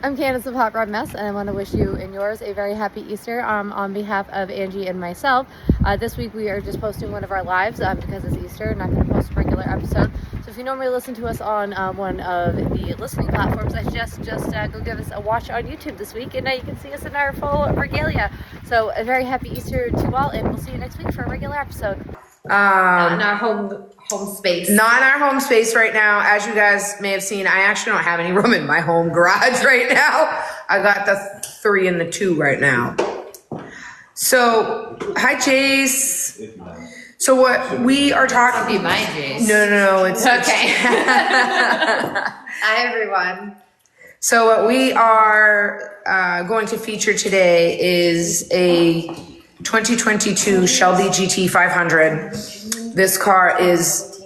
I'm Candace of Hot Rod Mess, and I want to wish you and yours a very happy Easter on behalf of Angie and myself. This week we are just posting one of our lives because it's Easter. Not going to post a regular episode. So if you normally listen to us on one of the listening platforms, I just go give us a watch on YouTube this week, and now you can see us in our full regalia. So a very happy Easter to you all, and we'll see you next week for a regular episode. Not in our home space. Not in our home space right now. As you guys may have seen, I actually don't have any room in my home garage right now. I got the 3 and the 2 right now. So, hi Jace. So what we are talking. That'll be my Jace. No, it's okay. Hi everyone. So what we are going to feature today is a 2022 Shelby GT 500. This car is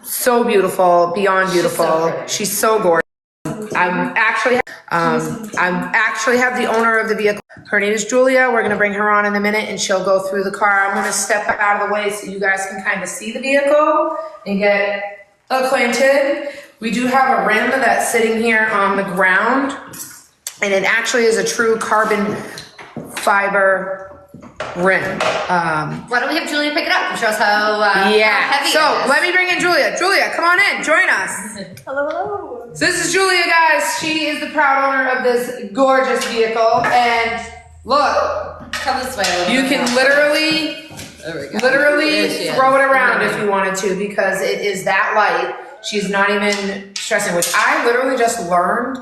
so beautiful, beyond beautiful. She's so gorgeous. I actually have the owner of the vehicle. Her name is Julia. We're gonna bring her on in a minute, and she'll go through the car. I'm gonna step out of the way so you guys can kind of see the vehicle and get acquainted. We do have a rim that's sitting here on the ground, and it actually is a true carbon fiber rim. Why don't we have Julia pick it up and show us how heavy it is. So let me bring in Julia. Julia, come on in, join us. Hello. So this is Julia, guys. She is the proud owner of this gorgeous vehicle, and look, Come this way a little you bit can more. literally There she is. throw it around if you wanted to, because it is that light. She's not even stressing, which I literally just learned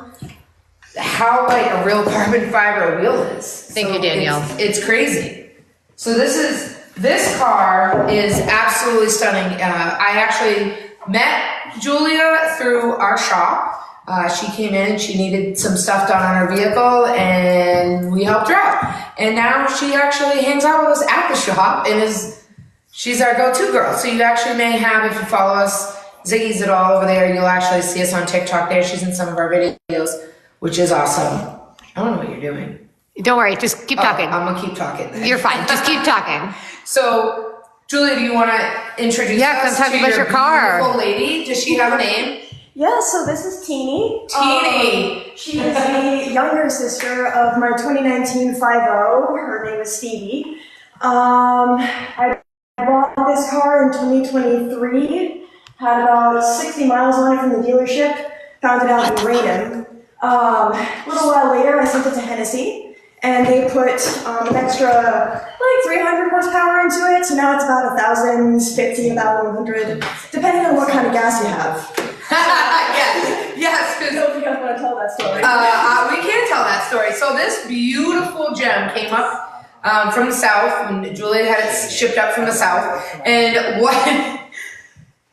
how like a real carbon fiber wheel is. Thank you, Danielle. It's crazy. So this car is absolutely stunning. I actually met Julia through our shop. She came in, she needed some stuff done on her vehicle, and we helped her out. And now she actually hangs out with us at the shop and she's our go-to girl. So you actually may have, if you follow us, Ziggy's it all over there. You'll actually see us on TikTok there. She's in some of our videos, which is awesome. I don't know what you're doing. Don't worry, just keep talking. I'm gonna keep talking then. You're fine, just keep talking. So, Julia, do you want to introduce us come talk to about your car. beautiful lady? Does she have a name? Yeah, so this is Teeny. Teeny. She is the younger sister of my 2019 5.0. Her name is Stevie. I bought this car in 2023. Had about 60 miles on it from the dealership. Found it out in Raynham. A little while later, I sent it to Hennessy. And they put an extra, like 300 horsepower into it. So now it's about 1,050, 1,100, depending on what kind of gas you have. yes. I don't know if you guys want to tell that story. We can tell that story. So this beautiful gem came up from the south, and Julia had it shipped up from the south. And what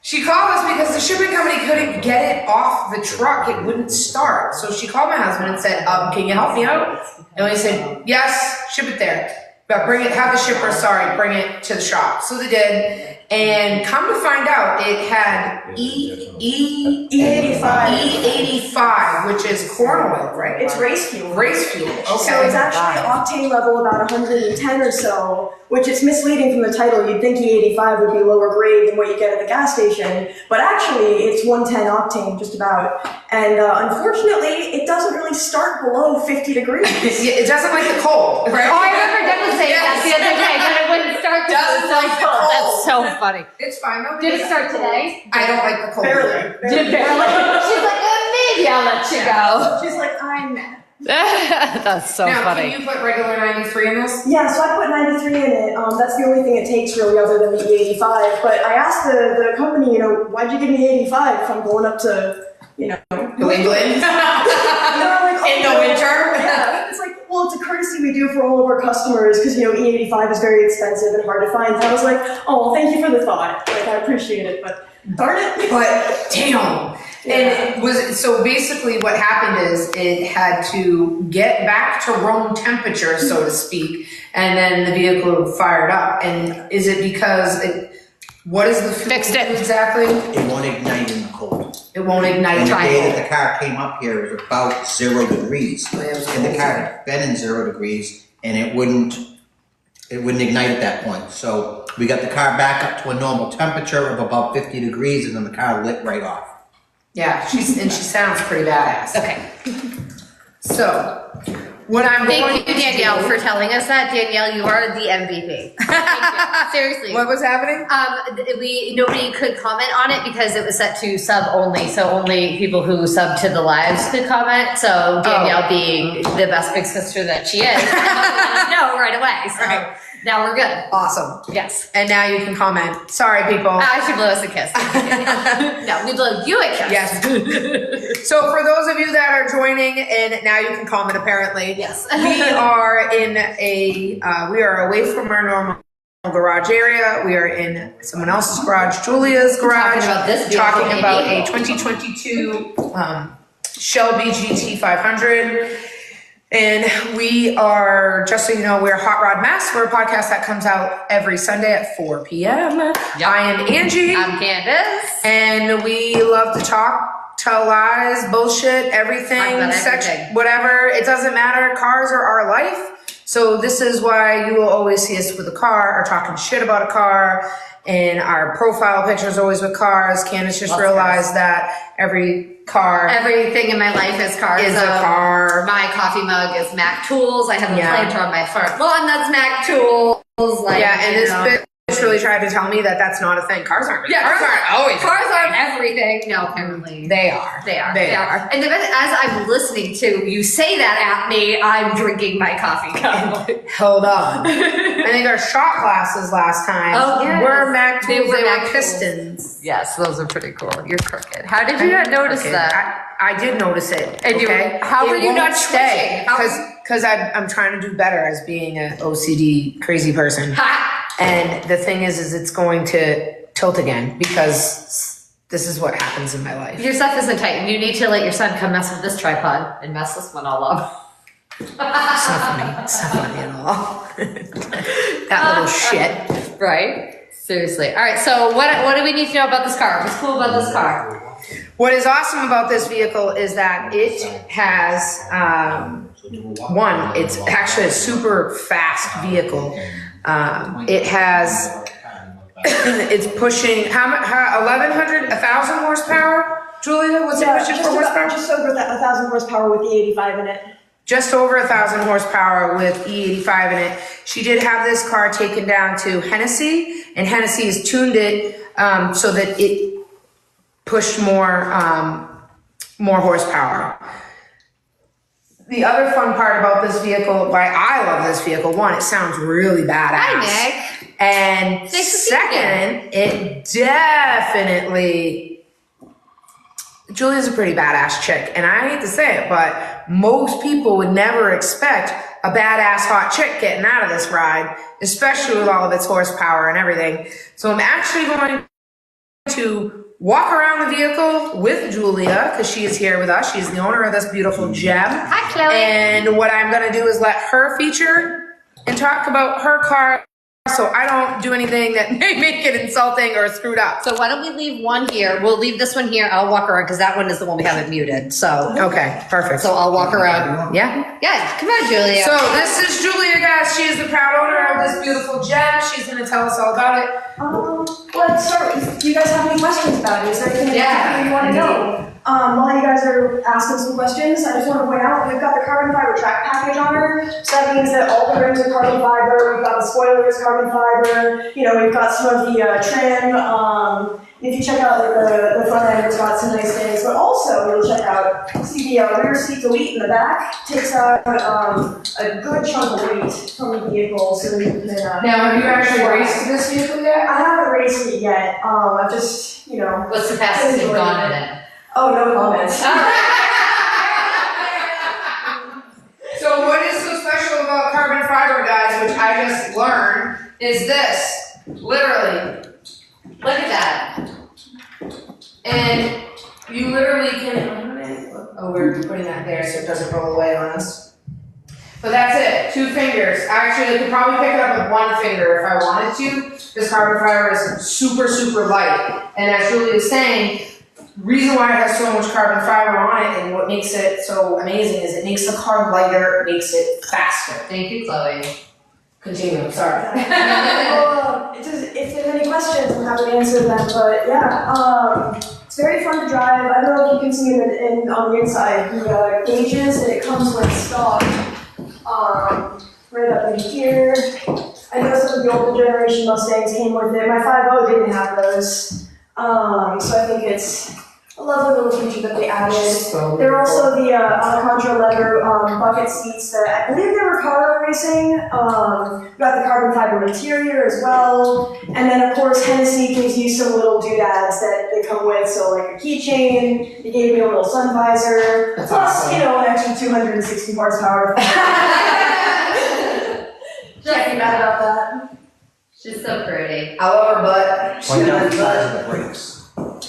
she called us because the shipping company couldn't get it off the truck; it wouldn't start. So she called my husband and said, "Can you help me out?" And we said, "Yes, ship it there, but bring it. Have the shipper, bring it to the shop." So they did. And come to find out, it had E85, which is corn oil, right? It's race fuel. Race fuel. Okay. So it's actually octane level about 110 or so, which is misleading from the title. You'd think E85 would be lower grade than what you get at the gas station, but actually it's 110 octane just about. And unfortunately, it doesn't really start below 50 degrees. It doesn't like the cold, right? Oh, I remember Doug was saying that the other day, but it wouldn't start to Doesn't like the cold. That's so funny. It's fine though. Did it start today? I don't like the cold. Barely. Did it barely? She's like, maybe I'll let you go. She's like, I'm mad. That's so Now, funny. can you put regular 93 in this? Yeah, so I put 93 in it. That's the only thing it takes really other than the E85. But I asked the company, why'd you give me 85 if I'm going up to, New England? in the winter? Yeah, it's like, well, it's a courtesy we do for all of our customers because, E85 is very expensive and hard to find. So I was like, oh, well, thank you for the thought. Like, I appreciate it, but darn it. But damn. Yeah. And so basically what happened is it had to get back to room temperature, so to speak, and then the vehicle fired up. And is it because what is the Fixed it. exactly? It won't ignite in the cold. It won't ignite. And the Try day it. that the car came up here, it was about 0 degrees. Oh, yeah, it was And the cold. car had been in 0 degrees, and it wouldn't ignite at that point. So we got the car back up to a normal temperature of about 50 degrees, and then the car lit right off. Yeah, she sounds pretty badass. Okay. So So, what I'm going Thank you, to Danielle, do- for telling us that. Danielle, you are the MVP. Thank you. Seriously. What was happening? Nobody could comment on it because it was set to sub only, so only people who sub to the lives could comment. So Danielle, being the best big sister that she is, let us know right away. So Right. now we're good. Awesome. Yes. And now you can comment. Sorry, people. I should blow us a kiss. No, we blow you a kiss. Yes. So for those of you that are joining, and now you can comment apparently. Yes. We are in we are away from our normal garage area. We are in someone else's garage, Julia's garage. Talking about this beautiful Talking about baby. a 2022 Shelby GT 500. And we are, just so you know, we're Hot Rod Mess. We're a podcast that comes out every Sunday at 4 p.m. Yep. I am Angie. I'm Candace. And we love to talk, tell lies, bullshit, everything, Talk about sex, everything. whatever. It doesn't matter. Cars are our life. So this is why you will always see us with a car or talking shit about a car. And our profile picture is always with cars. Candace just Love realized that every car Everything in my life is cars. is a car. My coffee mug is Mac Tools. I have a Yeah. planter on my front lawn that's Mac Tools. Like, Yeah, and you this know. bitch really tried to tell me that that's not a thing. Cars aren't. Yeah, cars aren't always. Cars aren't everything. No, apparently. They are. They are. They are. And the best, as I'm listening to you say that at me, I'm drinking my coffee cup. Hold on. I think our shot glasses last time Oh, yes. were Mac They tools. were They Mac were tools. pistons. Yes, those are pretty cool. You're crooked. How did you not notice Okay, that? I did notice it. And you- okay? how It were you won't not stay? switching? Because I'm trying to do better as being an OCD crazy person. Ha! And the thing is it's going to tilt again because this is what happens in my life. Your stuff isn't tight. You need to let your son come mess with this tripod and mess this one all up. It's not funny. It's not funny at all. That little shit. Right? Seriously. All right. So what do we need to know about this car? What's cool about this car? What is awesome about this vehicle is that it has, it's actually a super fast vehicle. It has, it's pushing, how 1,100, 1,000 horsepower? Julia, what's it pushing for horsepower? just over 1,000 horsepower with the 85 in it. Just over 1,000 horsepower with E85 in it. She did have this car taken down to Hennessy, and Hennessy has tuned it so that it pushed more horsepower. The other fun part about this vehicle, why I love this vehicle, one, it sounds really badass. Hi, Nick. And Nice to see you second, it definitely, Julia's a pretty badass chick, and I hate to say it, but most people would never expect a badass hot chick getting out of this ride, especially with all of its horsepower and everything. So I'm actually going to walk around the vehicle with Julia, because she is here with us. She's the owner of this beautiful gem. Hi, Chloe. And what I'm going to do is let her feature and talk about her car, so I don't do anything that may make it insulting or screwed up. So why don't we leave one here? We'll leave this one here. I'll walk around because that one is the one we haven't muted. So Okay, perfect. so I'll walk around. Yeah. Yeah, come on, Julia. So this is Julia, guys. She is the proud owner of this beautiful gem. She's going to tell us all about it. Let's start. Do you guys have any questions about it? Is there anything Yeah. you want to know? While you guys are asking some questions, I just want to point out we've got the carbon fiber track package on her. So that means that all the rims are carbon fiber. We've got the spoilers carbon fiber. You know, we've got some of the trim. If you check out the front end, it's got some nice things. But also, you'll check out, see the rear seat delete in the back takes out a good chunk of weight from the vehicle. So we can. Now, have you actually raced this vehicle yet? I haven't raced it yet. I've just, you know. What's the fastest you've gone in it? Oh, no comments. So what is so special about carbon fiber, guys, which I just learned, is this. Literally. Look at that. And you literally can, oh, we're putting that there so it doesn't roll away on us. But that's it, 2 fingers. Actually, I could probably pick it up with 1 finger if I wanted to. This carbon fiber is super, super light. And as Julie was saying, the reason why it has so much carbon fiber on it and what makes it so amazing is it makes the car lighter, it makes it faster. Thank you, Chloe. Continue, sorry. Well, if there's any questions, I'm happy to answer them. But yeah, very fun to drive. I don't know if you can see it on the inside, the gauges that it comes with stock, right up in here. I know some of the older generation Mustangs came with it. My 5.0 didn't have those. So I think it's a lovely little feature that they added. There are also the Alcantara leather bucket seats that I believe they were car racing. Got the carbon fiber interior as well. And then of course Hennessy gives you some little doodads that they come with. So like a keychain, they gave me a little sun visor, plus awesome. you know an extra 260 horsepower. Checking mad about that. She's so pretty. I love her butt. She Point out loves the butt. size of the brakes.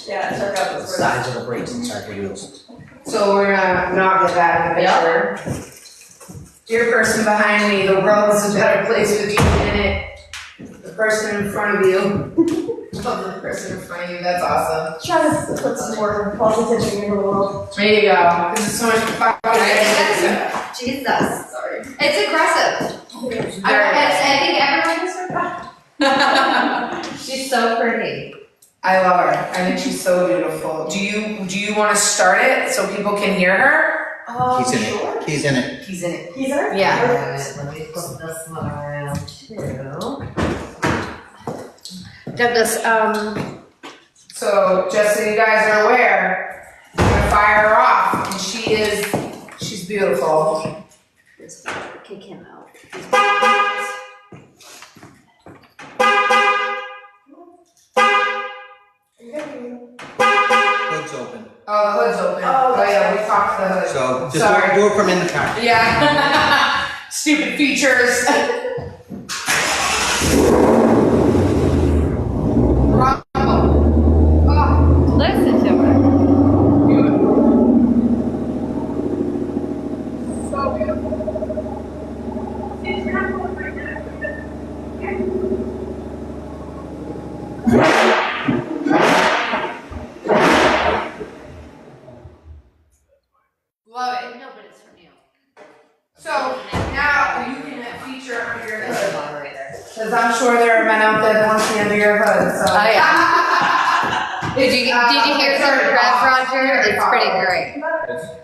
Yeah, check out The this. size of the brakes inside the wheels. So we're gonna not get that in the picture. Dear person behind me, the world is a better place with you in it. The person in front of you. Love the person in front of you, that's awesome. Trying to put some more positivity in the world. There you go. This is so much fun. Jesus. Sorry. It's aggressive. Very I think everyone is her. She's so pretty. I love her. I think she's so beautiful. Do you want to start it so people can hear her? He's in Sure. it. He's in it. He's in it. He's there? Yeah. Let me flip this one around too. Douglas, So just so you guys are aware, I'm gonna fire her off, and she's beautiful. kick him out. Hood's open. Oh, the hood's open. Oh, Oh yeah, we talked the hood. So just Sorry. do it from in the car. Yeah. Stupid features. Bravo. Oh, Listen to her. so beautiful. Love it. No, but it's from you. So now you can feature under your It's hood. a moderator. Because I'm sure there are men out there that want to be under your hood, so. Oh, yeah. Did you hear some rev, Roger? It's pretty great.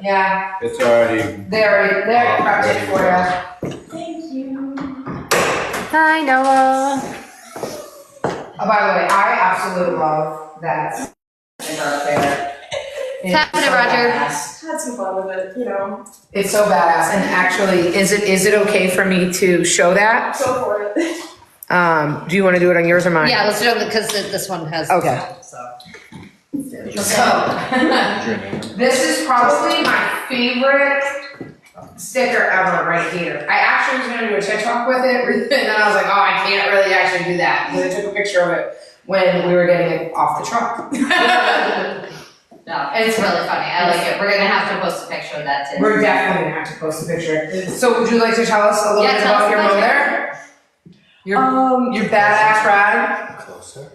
Yeah, It's already. they already prepped it for you. Thank you. Hi, Noah. Oh, by the way, I absolutely love that sticker up there. What's happening, Roger? Badass. Had some fun with it, you know. It's so badass, and actually, is it okay for me to show that? Go for it. Do you want to do it on yours or mine? Yeah, let's do it because this one has. Okay. So. This is probably my favorite sticker ever right here. I actually was gonna do a TikTok with it, and then I was like, oh, I can't really actually do that. So I took a picture of it when we were getting it off the truck. No, it's really funny. I like it. We're gonna have to post a picture of that too. We're definitely gonna have to post a picture. So would you like to tell us a little Yeah, bit tell us about your about motor? Your Um, badass ride? Closer.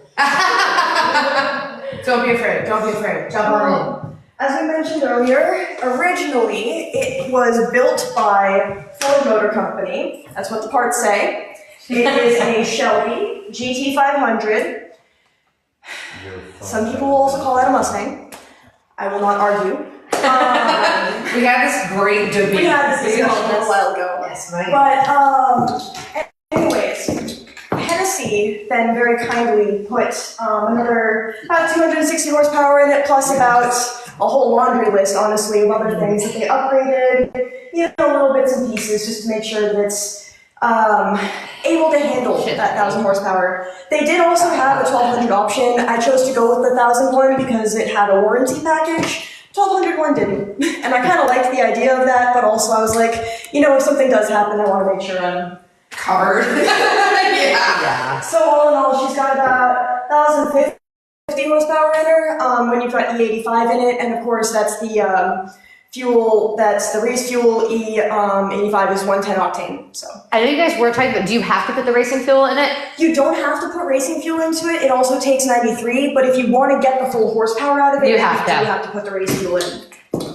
Don't be afraid, don't be afraid. Jump on As we mentioned earlier, originally it was built by Ford Motor Company. That's what the parts say. It is a Shelby GT500. Some people will also call that a Mustang. I will not argue. in. We had this great debate. We had this discussion a little while ago. Yes, right. But anyways, Hennessy then very kindly put another about 260 horsepower in it, plus about a whole laundry list, honestly, of other things that they upgraded, you know, little bits and pieces just to make sure that it's able to handle that 1,000 horsepower. They did also have a 1,200 option. I chose to go with the 1,000 one because it had a warranty package. 1,200 one didn't. And I kind of liked the idea of that, but also I was like, you know, if something does happen, I want to make sure I'm Covered. Yeah. So all in all, she's got about 1,050 horsepower in her when you've got E85 in it, and of course that's the fuel, that's the race fuel. E85 is 110 octane. So I know you guys were talking about, do you have to put the racing fuel in it? you don't have to put racing fuel into it. It also takes 93, but if you want to get the full horsepower out of it, You then have to. do have to put the race fuel in.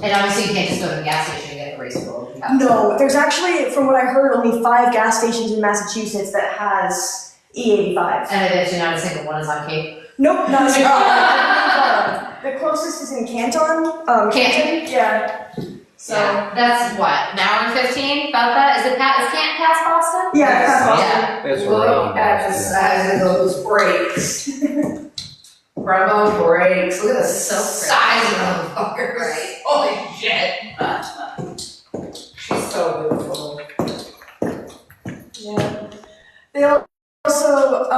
And obviously you can't just go to the gas station and get the race fuel. You have to. No, there's actually, from what I heard, only 5 gas stations in Massachusetts that has E85. And I bet you not a single one is on Cape. Nope, not the closest is in Canton. Canton? Yeah. So. Yeah, that's what, an hour and 15, about that? Is Canton past Boston? Yeah, Yes. that's awesome. Yeah. That's Look at the size of those brakes. Bravo brakes. Look at the So size of them fuckers. Right. Holy shit. She's so beautiful. Yeah. They also,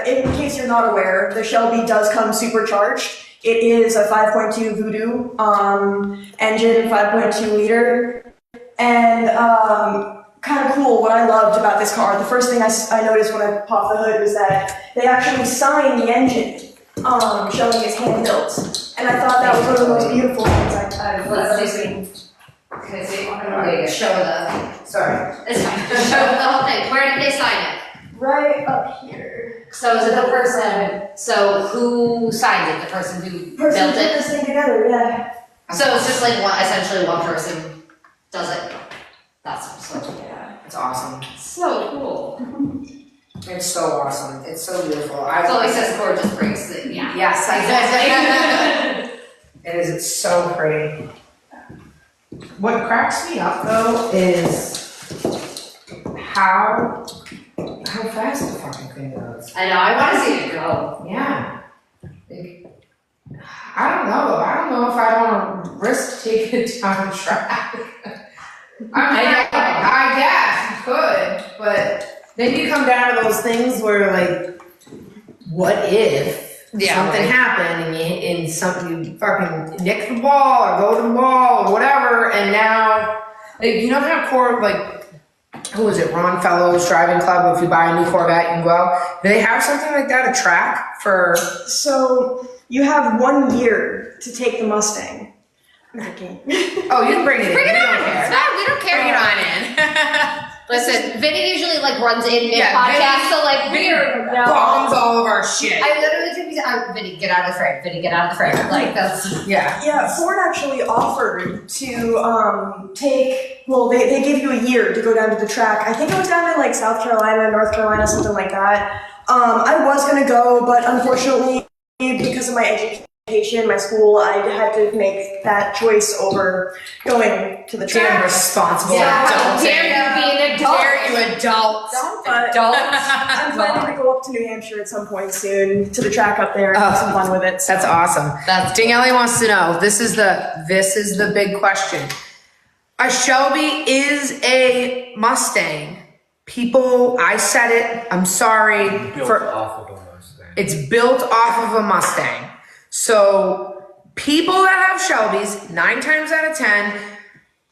in case you're not aware, the Shelby does come supercharged. It is a 5.2 Voodoo engine, 5.2 liter, and kind of cool. What I loved about this car, the first thing I noticed when I popped the hood was that they actually signed the engine, showing it's hand built, and I thought that was one of the most beautiful things I've ever seen. Because they want to show the, Sorry. it's fine, show the whole thing. Where did they sign it? Right up here. So is it the person, so who signed it? The person who Person built put it? this thing together, yeah. So it's just like essentially one person does it. That's so cool. Yeah. It's awesome. So cool. It's so awesome. It's so beautiful. It always says gorgeous brakes, yeah. Yes, Exactly. it is. It's so pretty. What cracks me up though is how fast the fucking thing goes. I know, I want to see it go. Yeah. I don't know. I don't know if I want to risk taking it down track. I guess you could, but then you come down to those things where like, what if something happened and you fucking nick the ball or go to the ball or whatever, and now like, you know how who was it? Ron Fellows Driving Club. If you buy a new Corvette, you can go out. Do they have something like that? A track for? So you have 1 year to take the Mustang. I'm joking. Oh, you can bring it in. Bring it We don't on. care. It's fine, we don't care. Bring it on in. Listen, Vinny usually like runs in Yeah, mid-podcast, so like we're Bombs all of our shit. I literally took me to, Vinny, get out of the frame. Vinny, get out of the frame. Like, that's... Yeah. Yeah, Ford actually offered to they give you a year to go down to the track. I think it was down in like South Carolina, North Carolina, something like that. I was gonna go, but unfortunately, because of my education, my school, I had to make that choice over going to the Damn track. responsible Yeah, adult. dare you be an adult. Dare you adult. But I'm planning to go up to New Hampshire at some point soon to the track up there and have some fun with it. That's awesome. That's Danielle wants to know. This is the big question. A Shelby is a Mustang. People, I said it. I'm sorry off of a Mustang. It's built off of a Mustang. So people that have Shelbys, 9 times out of 10,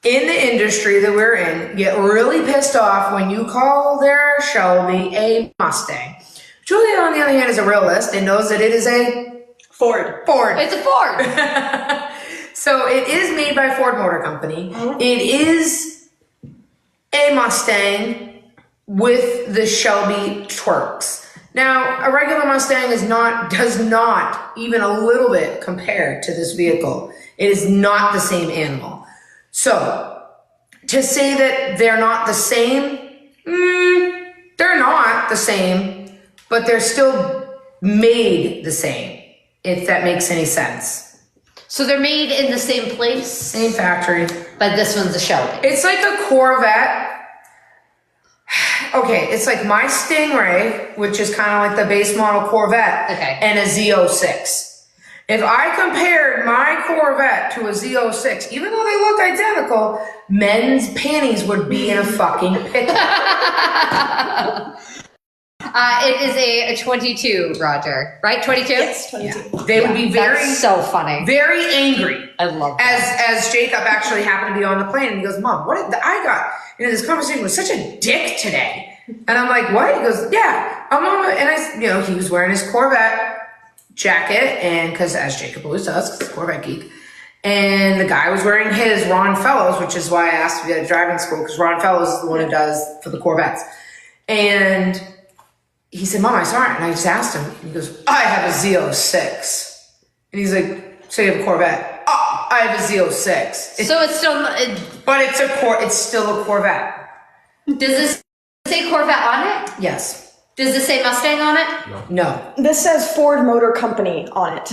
in the industry that we're in, get really pissed off when you call their Shelby a Mustang. Julia, on the other hand, is a realist and knows that it is a Ford. It's a Ford. So it is made by Ford Motor Company. It is a Mustang with the Shelby twerks. Now, a regular Mustang does not even a little bit compare to this vehicle. It is not the same animal. So, to say that they're not the same, they're not the same, but they're still made the same, if that makes any sense. So they're made in the same place, Same factory. but this one's a Shelby. It's like a Corvette. Okay, it's like my Stingray, which is kind of like the base model Corvette, Okay. and a Z06. If I compared my Corvette to a Z06, even though they look identical, men's panties would be in a fucking pit. It is a 22, Roger. Right? 22? Yes, 22. They would be very, That's so funny. very angry. I love that. As Jacob actually happened to be on the plane, and he goes, "Mom, what did I got into this conversation with such a dick today?" And I'm like, "What?" He goes, "Yeah, I'm on," and he was wearing his Corvette jacket, and because as Jacob always does, because he's a Corvette geek, and the guy was wearing his Ron Fellows, which is why I asked to be at a driving school, because Ron Fellows is the one who does for the Corvettes, and he said, "Mom, I saw it," and I just asked him, and he goes, "I have a Z06," and he's like, "So you have a Corvette?" "Oh, I have a Z06." So it's still, But it's still a Corvette. does this say Corvette on it? Yes. Does this say Mustang on it? No. This says Ford Motor Company on it.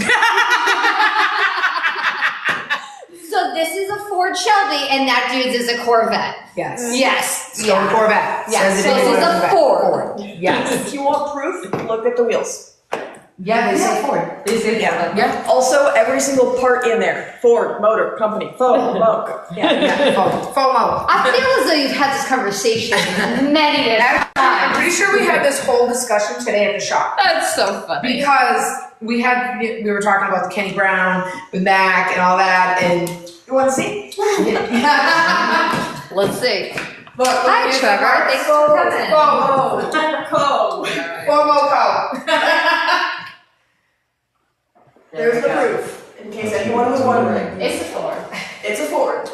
So this is a Ford Shelby, and that dude's is a Corvette. Yes. Yes. Stone Corvette. Yes. Says So it this is a Corvette. Ford. Yes. If you want proof, look at the wheels. Yeah, they say Ford. They say Yeah. Yeah. Also, every single part in there. Ford Motor Company. Ford Motor. Yeah. Yeah. FOMO. I feel as though you've had this conversation many I'm times. pretty sure we had this whole discussion today at the shop. That's so funny. Because we were talking about the Kenny Brown with Mac and all that, and you want to see? Let's see. Look, Hi, here's the Trevor. card. Thanks for coming. FOMO. There's the proof. In case anyone was wondering. It's a Ford. It's a Ford.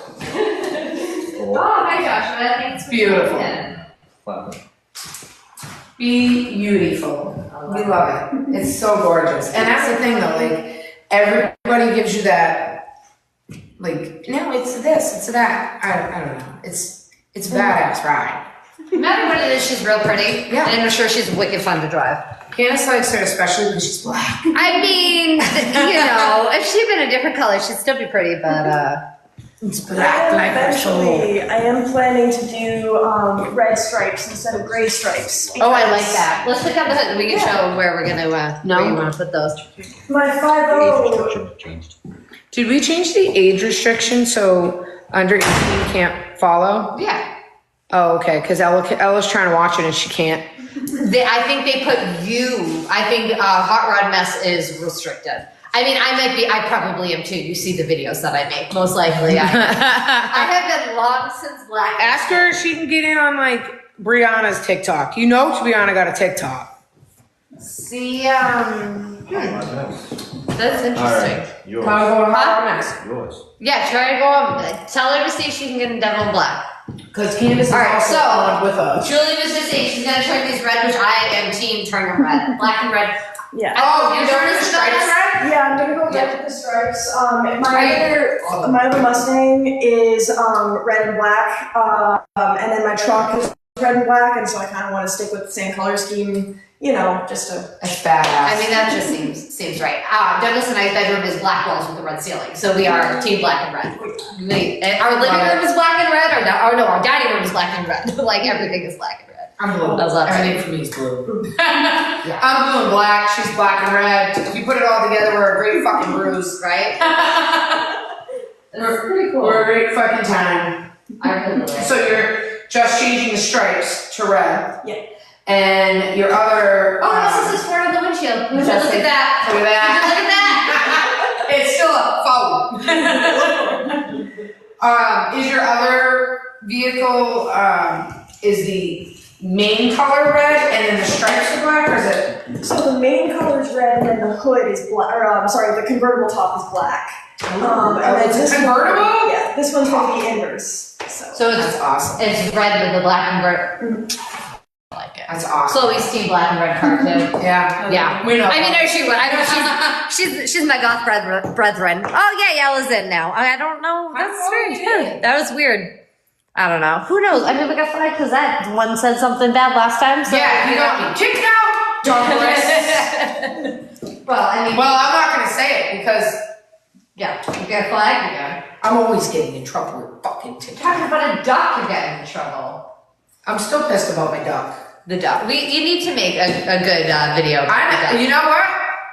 Oh, hi, Joshua. Thanks for Beautiful. coming in. Beautiful. We love it. It's so gorgeous. And that's the thing though, like, everybody gives you that, like, no, it's this, it's that. I don't know. It's a badass ride. No matter what it is, she's real pretty. Yeah. And I'm sure she's wicked fun to drive. Candace likes her especially because she's black. I mean, if she'd been a different color, she'd still be pretty, but, It's black like her soul. Eventually, I am planning to do red stripes instead of gray stripes. oh, I like because that. Let's look at the hood. We can show where we're gonna, where you wanna put those. My 5.0. Did we change the age restriction so under 18 can't follow? Yeah. Oh, okay, because Ella's trying to watch it and she can't. I think they put I think Hot Rod Mess is restricted. I mean, I probably am too. You see the videos that I make. Most likely I have been long since black. Ask her if she can get in on like Brianna's TikTok. You know Brianna got a TikTok. See, that's interesting. Alright, yours. How to go to Huh? Hot Mess. Yours. Yeah, try to go on. Tell her to see if she can get in Devil in Black. Because Candace is All right, also so- on with us. Julie was just saying she's gonna turn these red, which I am team turn them red. Black and red. Yeah. Oh, you're Yours doing the is stripes not- red? Yeah, I'm gonna go red Yeah. with the stripes. Are My other Mustang is red and black, and then my truck is red and black, and so I kind of want to stick with the same color scheme. You know, just to. That's badass. I mean, that just seems right. Douglas and I's bedroom is black walls with the red ceiling, so we are team black and red. Our living room is black and red, our dining room is black and red. Like everything is black and red. I'm blue. I love Everything for me is blue. I'm blue and black. She's black and red. If you put it all together, we're a great fucking bruise. Right? That's pretty cool. We're a great fucking time. I really like it. So you're just changing the stripes to red. Yeah. And your other. Oh, this is Ford on the windshield. Would you look at that? Look at that. Would you look at that? It's still a faux. Is your other vehicle, is the main color red and then the stripes are black, or is it? So the main color is red, and then the hood is black. Or the convertible top is black. And then it's this convertible? One, yeah, this one's gonna be inverse. So That's it's awesome. red with the black and red. I like it. That's awesome. Chloe's team black and red car too. Yeah. Yeah. We know. I mean, she would. I know she's my goth brethren. Oh yeah, Yella's in now. I don't know. That's strange. Huh. That was weird. I don't know. Who knows? I mean, we got flagged because that one said something bad last time. So Yeah, you got me kicked out, Douglas. Well, I mean, Well, I'm not gonna say it because yeah, you got flagged again. I'm always getting in trouble with fucking TikTok. Talking about a duck, you're getting in trouble. I'm still pissed about my duck. The duck. You need to make a good video. About the duck. You know what?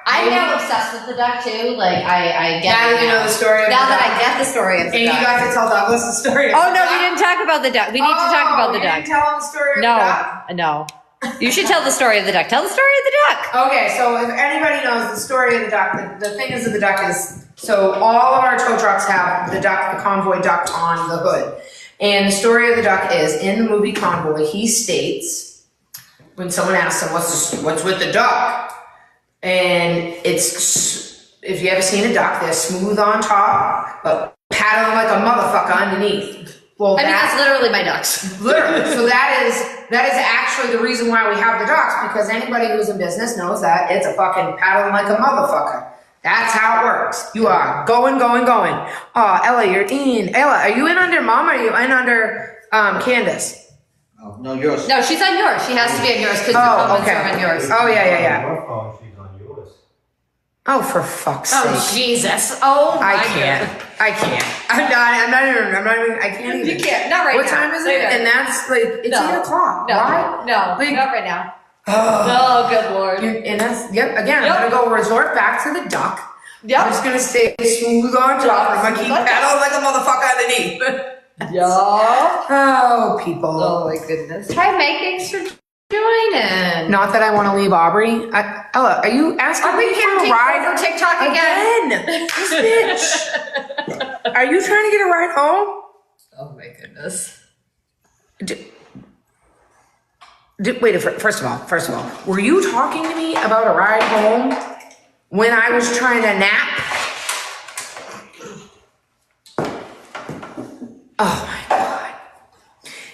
I'm now obsessed with the duck too. Like I get Now it that you know the story of Now the that duck. I get the story of the And duck. you got to tell Douglas the story of Oh the no, duck. we didn't talk about the duck. We need to talk about the you duck. didn't tell him the story of the duck? No. You should tell the story of the duck. Tell the story of the duck. Okay, so if anybody knows the story of the duck, the thing is of the duck is, so all of our tow trucks have the duck, the convoy duck on the hood. And the story of the duck is, in the movie Convoy, he states, when someone asks him, what's with the duck? And it's, if you ever seen a duck, they're smooth on top, but paddling like a motherfucker underneath. Well, I mean, that's literally my ducks. literally. So that is actually the reason why we have the ducks, because anybody who's in business knows that it's a fucking paddling like a motherfucker. That's how it works. You are going. Oh, Ella, you're in. Ella, are you in under Mom or are you in under Candace? Oh, no, yours. No, she's on yours. She has to be on yours because Oh, the comments okay. are on yours. Oh, yeah. Your phone, she's on yours. Oh, for fuck's Oh, sake. Jesus. Oh, my I can't. goodness. I can't. I can't even. You can't. Not right What now. time is it? And that's like, it's No. 8 o'clock. No, Why? no, Like- not right now. Oh. Oh, good Lord. And that's, again, Yep. I'm gonna go resort back to the duck. Yep. I'm just gonna stay smooth on top. I'm gonna keep pedal like a motherfucker underneath. Yeah. Oh, people. Oh, my goodness. Hi, Meg. Thanks for joining. Not that I want to leave Aubrey. Ella, are you asking Are we me for gonna a take ride over TikTok again? This bitch. Are you trying to get a ride home? Oh, my goodness. Wait, first of all, were you talking to me about a ride home when I was trying to nap? Oh my God.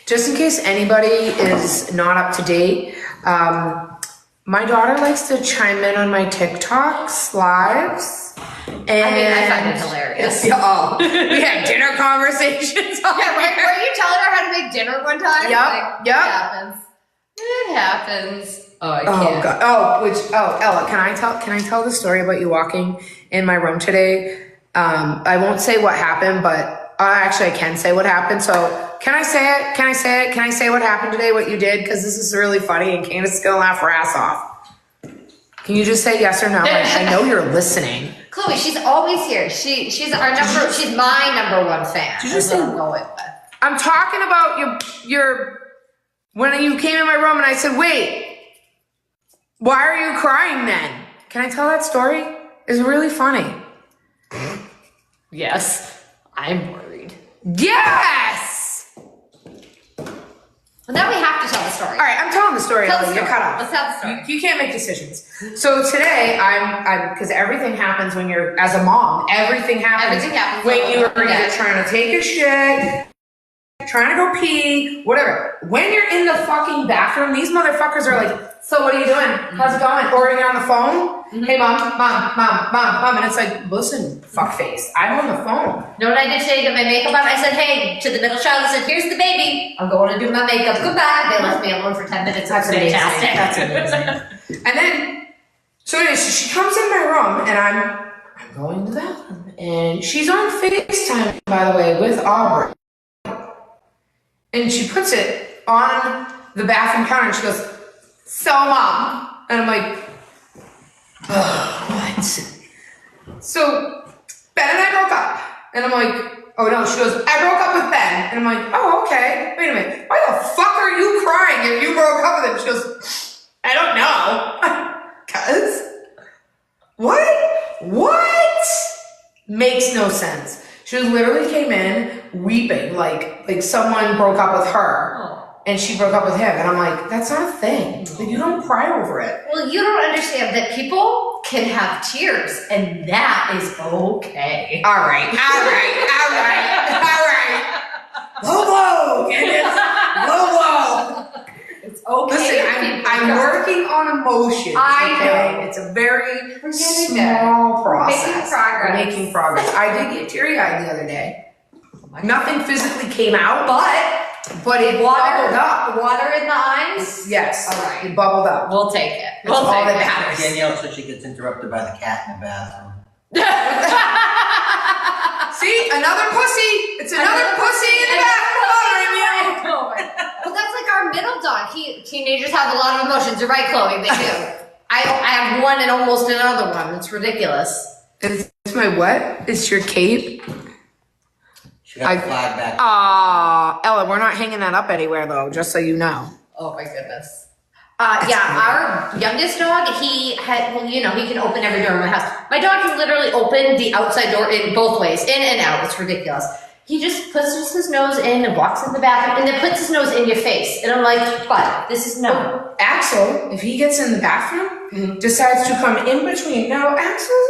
Just in case anybody is not up to date, my daughter likes to chime in on my TikToks lives. And I find it hilarious. Oh, we have dinner conversations on Yeah, there. were you telling her how to make dinner one time? Yep. It happens. It happens. Oh, I Oh can't. God. Ella, can I tell the story about you walking in my room today? I won't say what happened, but actually I can say what happened. So can I say it? Can I say what happened today, what you did? Because this is really funny and Candace is gonna laugh her ass off. Can you just say yes or no? I know you're listening. Chloe, she's always here. She's my number one fan. Did you just That's say- what I'm going with. I'm talking about your when you came in my room and I said, wait, why are you crying then? Can I tell that story? It's really funny. Yes, I'm worried. Yes! Well, now we have to tell the story. All right, I'm telling the story. Tell the Ellie, you're story. cut off. Let's tell the story. You can't make decisions. So today, I'm because everything happens when you're as a mom. Everything happens. Everything happens when when you're you're either dead. trying to take a shit, trying to go pee, whatever. When you're in the fucking bathroom, these motherfuckers are like, "So what are you doing? How's it going?" Or you're on the phone. Hey, mom, and it's like, listen, fuckface, I'm on the phone. You know what I did today to get my makeup on? I said, hey, to the middle child, I said, here's the baby. I'm going to do my makeup. Goodbye. They left me alone for 10 minutes. That's fantastic. That's amazing. And then, so anyway, so she comes in my room and I'm going to the bathroom and she's on FaceTime, by the way, with Aubrey. And she puts it on the bathroom counter and she goes, so mom. And I'm like, what? So Ben and I broke up. And I'm like, oh no, she goes, I broke up with Ben. And I'm like, oh, okay. Wait a minute. Why the fuck are you crying if you broke up with him? She goes, I don't know. Cuz? What? Makes no sense. She literally came in weeping, like someone broke up with her. Oh. And she broke up with him. And I'm like, that's not a thing. Like, you don't cry over it. Well, you don't understand that people can have tears, and that is okay. All right. Low blow, Candace. Low blow. It's okay. Listen, I'm working on emotions. I okay? know. It's a very We're getting there. small process. Making progress. We're making progress. I did get teary-eyed the other day. Nothing physically came out, but it bubbled up. Water in the eyes? Yes. All right. It bubbled up. We'll take it. That's all that take it. matters. Danielle said she gets interrupted by the cat in the bathroom. See, another pussy. It's another pussy in the bathroom bothering you. Oh my- Well, that's like our middle dog. Teenagers have a lot of emotions. You're right, Chloe. They do. I have one and almost another one. It's ridiculous. It's my what? It's your cape? She got the flag back. Ella, we're not hanging that up anywhere though, just so you know. Oh my goodness. Our youngest dog, he can open every door in my house. My dog can literally open the outside door in both ways, in and out. It's ridiculous. He just puts his nose in and walks in the bathroom and then puts his nose in your face. And I'm like, but this is no. Axel, if he gets in the bathroom, decides to come in between. Now, Axel's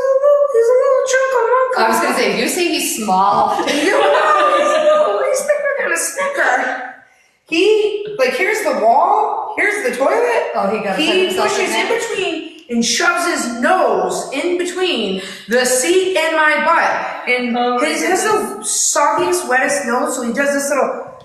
he's a little chunk of monkey. I was gonna say, if you say he's small, No, he's thicker than a snicker. Here's the wall, here's the toilet. Oh, he got to put He himself pushes in in there? between and shoves his nose in between the seat and my butt. And Oh, his has the soggiest, wettest nose, so he does this little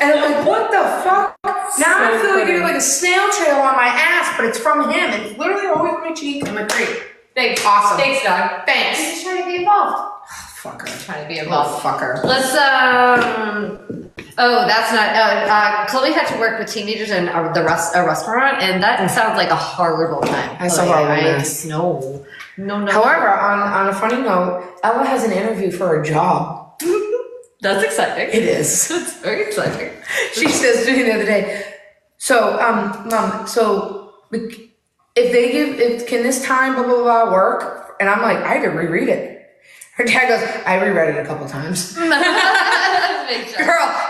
And I'm like, what the fuck? Now I feel like you're like a snail trail on my ass, but it's from him. And it's literally always my cheek. I'm like, great. Thanks. Awesome. Thanks, Doug. Thanks. I'm just trying to be involved. Fucker. Trying to be Little involved. fucker. Let's, oh, that's not, Chloe had to work with teenagers in a restaurant, and that sounds like a horrible time. That's a Chloe, horrible right? mess. No. However, on a funny note, Ella has an interview for a job. That's exciting. It is. It's very exciting. She says to me the other day, so, Mom, so can this time, blah, blah, blah, work? And I'm like, I had to reread it. Her dad goes, I reread it a couple times. Girl,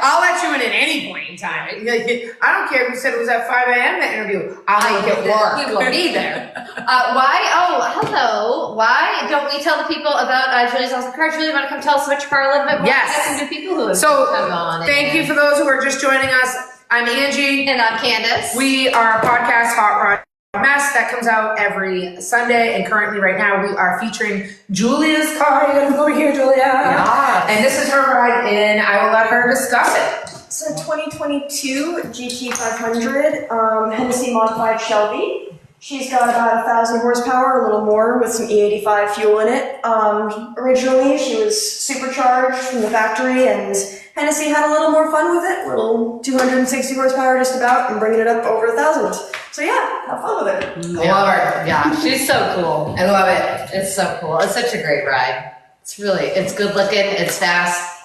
I'll let you in at any point in time. I don't care if you said it was at 5 a.m. that interview. I'll make it work. We will be there. Why? Oh, hello. Why don't we tell the people about Julie's awesome car? Julie, want to come tell us about your car a little bit more? Yes. We got some new people who have So, come on. thank you for those who are just joining us. I'm Angie. And I'm Candace. We are a podcast, Hot Rod Mess, that comes out every Sunday. And currently, right now, we are featuring Julia's car. You gotta come over here, Julia. Yes. And this is her ride, and I will let her discuss it. It's a 2022 GT500 Hennessy modified Shelby. She's got about 1,000 horsepower, a little more, with some E85 fuel in it. Originally, she was supercharged from the factory, and Hennessy had a little more fun with it. Little 260 horsepower just about, and bringing it up over 1,000. So yeah, have fun with it. I love her. Yeah, she's so cool. I love it. It's so cool. It's such a great ride. It's good looking. It's fast.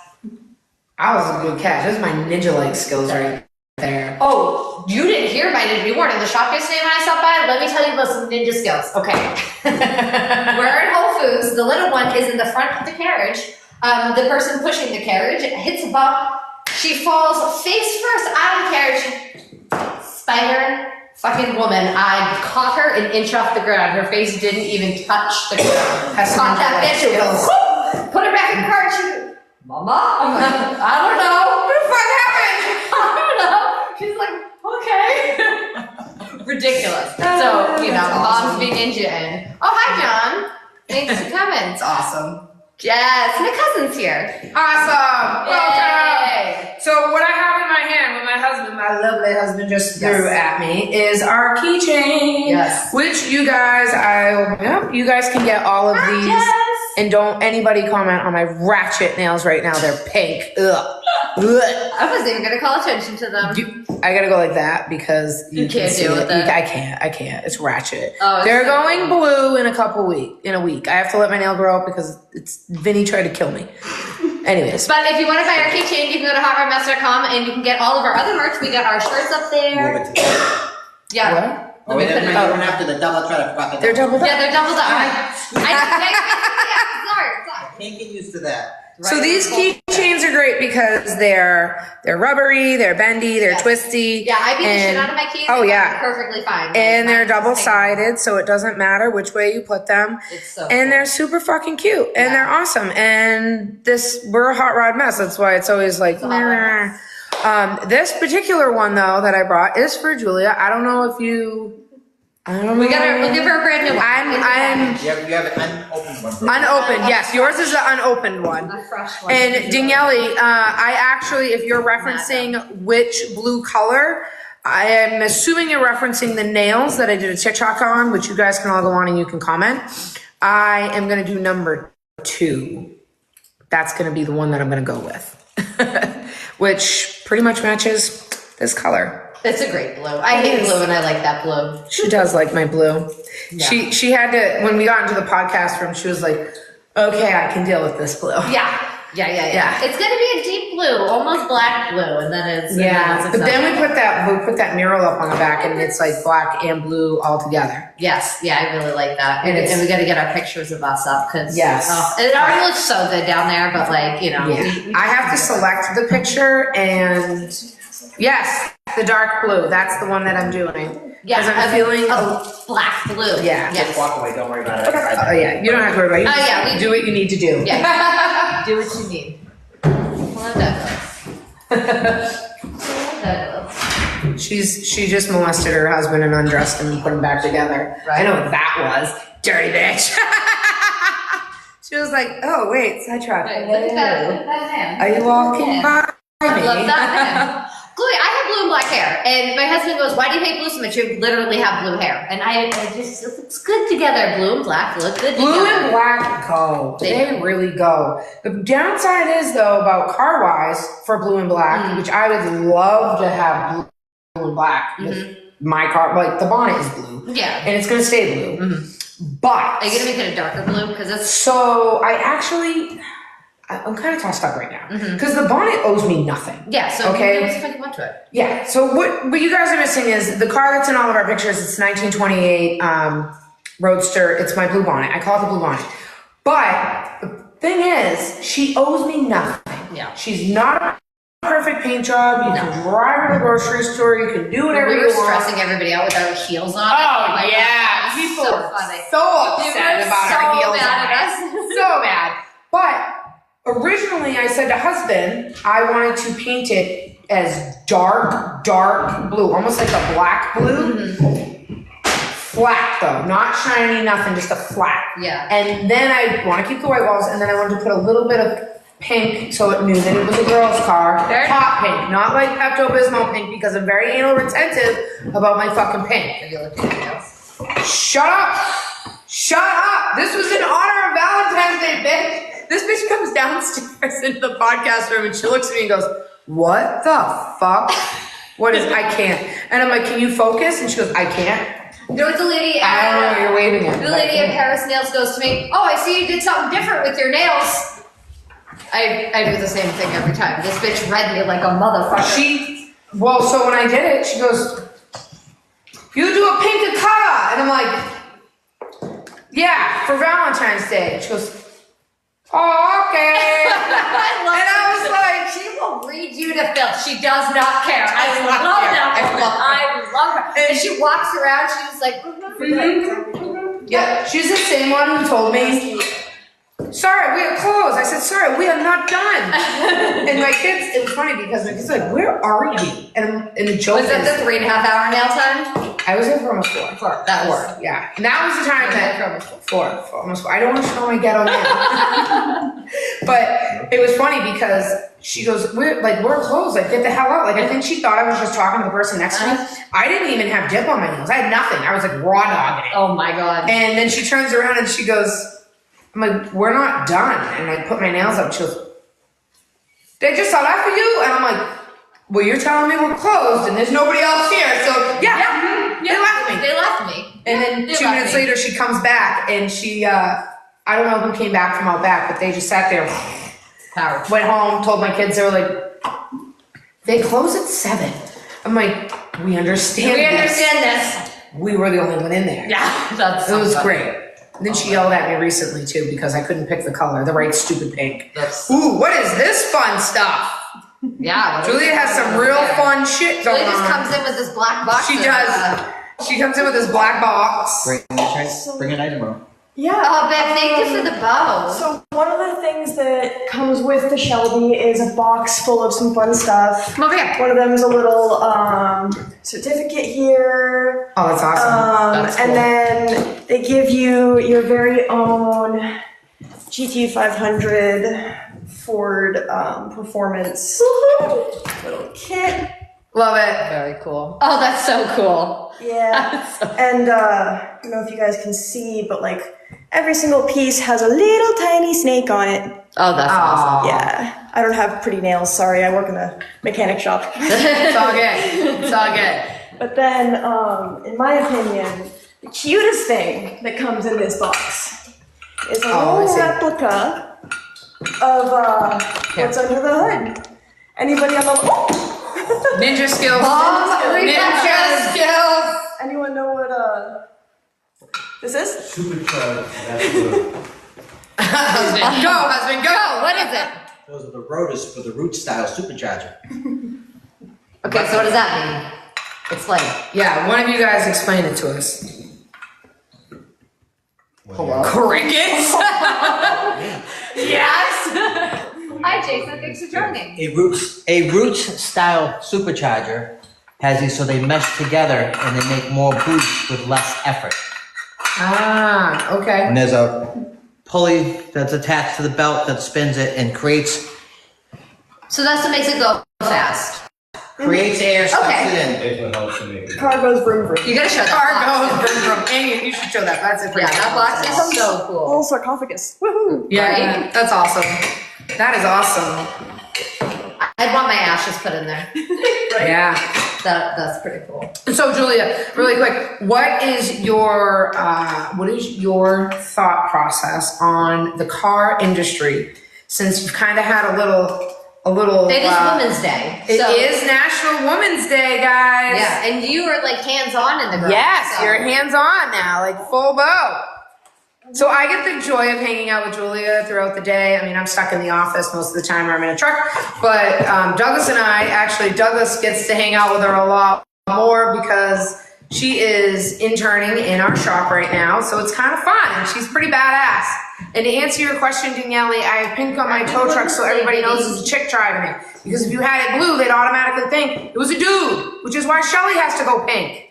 I was a good catch. This is my ninja-like skills right there. Oh, you didn't hear my ninja. You weren't in the shop yesterday when I stopped by. Let me tell you about some ninja skills. Okay. We're in Whole Foods. The little one is in the front of the carriage. The person pushing the carriage hits a bump. She falls face first out of the carriage. Spider fucking woman. I caught her an inch off the ground. Her face didn't even touch the ground. Caught that bitch. Put her back in the car. She, Mama. I'm like, I don't know. What the fuck happened? I don't know. She's like, okay. Ridiculous. So, you know, mom's being ninja in. Oh, hi, John. Thanks for coming. It's awesome. Yes, my cousin's here. Awesome! Welcome! Yay. So what I have in my hand, what my husband, my lovely husband just threw at me, is our keychain. Yes. Which you guys, you guys can get all of these. Yes. And don't anybody comment on my ratchet nails right now. They're pink. Ugh. Ugh. I wasn't even gonna call attention to them. I gotta go like that because You can can't see deal with it. I can't. It's ratchet. Oh, it's They're so going blue in a week. I have to let my nail grow up because Vinny tried to kill me. Anyways. But if you want to buy our keychain, you can go to hotrodmess.com and you can get all of our other merch. We got our shirts up there. Move it to Yeah. What? Oh, wait, they're going after the double try to forgot the They're doubled up. Yeah, they're doubled up. Sorry. Can't get used to that. So these keychains are great because they're rubbery, they're bendy, they're twisty. Yeah, I beat the shit and- out of my keys. Oh and yeah, they're perfectly fine. and Like, they're mine's just double-sided, so it doesn't matter which way you put them. It's so And cool. they're super fucking cute, and they're awesome. And we're a hot rod mess. That's why it's always like. a hot rod mess. This particular one though that I brought is for Julia. I don't know if you. I don't know. We'll give her a brand new one. I'm You have an unopened one. unopened. Yes, yours is the unopened one. A fresh one. And Danielle, I actually, if you're referencing which blue color, I am assuming you're referencing the nails that I did a TikTok on, which you guys can all go on and you can comment. I am going to do number 2. That's going to be the one that I'm going to go with, which pretty much matches this color. It's a great blue. I hate blue and I like that blue. She does like my blue. Yeah. She had to, when we got into the podcast room, she was like, okay, I can deal with this blue. Yeah. It's gonna be a deep blue, almost black blue, and then it's But then we put that mural up on the back, and it's like black and blue all together. Yes, yeah, I really like that, and we got to get our pictures of us up because it already looks so good down there. But like we I have to select the picture, and yes, the dark blue. That's the one that I'm doing. Yeah, because I'm feeling a black blue. Yeah. Yes. Just walk away, don't worry about it. Oh yeah, you don't have to worry about it. Oh, yeah, we do what you need to do. Yeah. Do what you need. Hello, Douglas. Hello, Douglas. She just molested her husband and undressed him and put him back together. Right. I know what that was. Dirty bitch. She was like, oh wait, sidetrack. Right, look at that man. Are you walking by me? I love that man. Chloe, I have blue and black hair, and my husband goes, "Why do you hate blue so much? You literally have blue hair." And I just, it looks good together. Blue and black look good Blue together. and black go. They They really go. The downside is though about car wise for blue and black, which I would love to have blue and black with my car. Like the bonnet is blue, Yeah. and it's gonna stay blue. But Are you gonna make it a darker blue? Because it's so I'm kind of tossed up right now because the bonnet owes me nothing. yeah. So Okay. let's fucking go to it. Yeah. So what you guys are missing is the car that's in all of our pictures. It's 1928 Roadster. It's my blue bonnet. I call it the blue bonnet. But the thing is, she owes me nothing. Yeah. She's not a perfect paint job. You can drive her to the grocery store. You can do whatever We you were want. stressing everybody out with our heels on. Oh Like, yeah, it's people so are funny. so They upset were about so our heels mad on. at us. So mad. But originally, I said to husband, I wanted to paint it as dark blue, almost like a black blue. Flat though, not shiny, nothing, just a flat. Yeah. And then I want to keep the white walls, and then I wanted to put a little bit of pink so it knew that it was a girl's car. Very Hot pink, not like Pepto-Bismol pink because I'm very anal retentive about my fucking pink. Are you looking at your nails? Shut up! Shut up! This was in honor of Valentine's Day, bitch! This bitch comes downstairs into the podcast room and she looks at me and goes, "What the fuck? What is, I can't." And I'm like, "Can you focus?" And she goes, "I can't." You know what the lady I don't know what you're waving at. the lady at Paris Nails goes to me, "Oh, I see you did something different with your nails." I do the same thing every time. This bitch read me like a motherfucker. So when I did it, she goes, "You do a pink Akata." And I'm like, "Yeah, for Valentine's Day." And she goes, "Oh, okay." And I was like, she will read you to filth. She does not care. I love that woman. I love her. And she walks around, she's just like, yeah, she's the same one who told me, "Sorry, we are closed." I said, "Sorry, we are not done." And my kids, it was funny because my kids were like, "Where are you?" And the joke Was that is, the 3.5 hour nail time? I was there for almost four. That was. Four, yeah. And that was the time Yeah, that, for almost four. I don't want to show my ghetto nail. But it was funny because she goes, we're closed, like get the hell out. Like I think she thought I was just talking to the person next to me. I didn't even have dip on my nails. I had nothing. I was like raw dogging it. Oh my god. And then she turns around and she goes, I'm like, "We're not done." And I put my nails up. She goes, "They just saw that for you?" And I'm like, "Well, you're telling me we're closed and there's nobody else here." So yeah. They left me. They left me. And then 2 minutes later, she comes back and she, I don't know who came back from out back, but they just sat there, went home, told my kids, they were like, "They close at 7. I'm like, "We understand We this." understand this. We were the only one in there. Yeah, that's It was funny. great. And then she yelled at me recently too because I couldn't pick the color, the right stupid pink. That's Ooh, what is this fun stuff? yeah. Julia has some real fun shit going Julia just on. comes in with this black box. She of, does. She comes in with this black box. Bring an item over. Yeah. Oh, Bev, thank you for the bow. So one of the things that comes with the Shelby is a box full of some fun stuff. Come over here. One of them is a little certificate here. Oh, that's awesome. That's cool. And then they give you your very own GT500 Ford Performance little kit. Love it. Very cool. Oh, that's so cool. Yeah. And I don't know if you guys can see, but like every single piece has a little tiny snake on it. Oh, that's awesome. Yeah. I don't have pretty nails, sorry. I work in a mechanic shop. It's all good. It's all good. But then, in my opinion, the cutest thing that comes in this box is a I little see. replica of what's under the hood. Anybody on the Ninja skills. Ninja skills. anyone know what this is? Supercharged, that's good. Husband, go. What is it? Those are the rotors for the root style supercharger. Okay, so what does that mean? Explain. Yeah, one of you guys explain it to us. Hello? Crickets? Yes. Hi, Jason. Thanks for joining. A roots style supercharger has these so they mesh together and they make more boost with less effort. Ah, okay. And there's a pulley that's attached to the belt that spins it and creates. So that's what makes it go fast. Creates air, sucks Okay. it in. It's what helps to make it. Car goes vroom vroom. You gotta show that. Car box. goes vroom vroom. And you should show that. That's a Yeah, that box is so cool. Little sarcophagus. Woohoo! Yeah, Right? that's awesome. That is awesome. I'd want my ashes put in there. Yeah. That's pretty cool. So Julia, really quick, what is your thought process on the car industry since you've kind of had a little. It is Women's Day. It so, is National Women's Day, guys. Yeah, and you are like hands-on in the garage. Yes, so. you're hands-on now, like full boat. So I get the joy of hanging out with Julia throughout the day. I mean, I'm stuck in the office most of the time, or I'm in a truck. But Douglas and I, actually, Douglas gets to hang out with her a lot more because she is interning in our shop right now. So it's kind of fun, and she's pretty badass. And to answer your question, Danielle, I have pink on my tow truck so everybody knows it's a chick driving it. Because if you had it blue, they'd automatically think it was a dude, which is why Shelly has to go pink.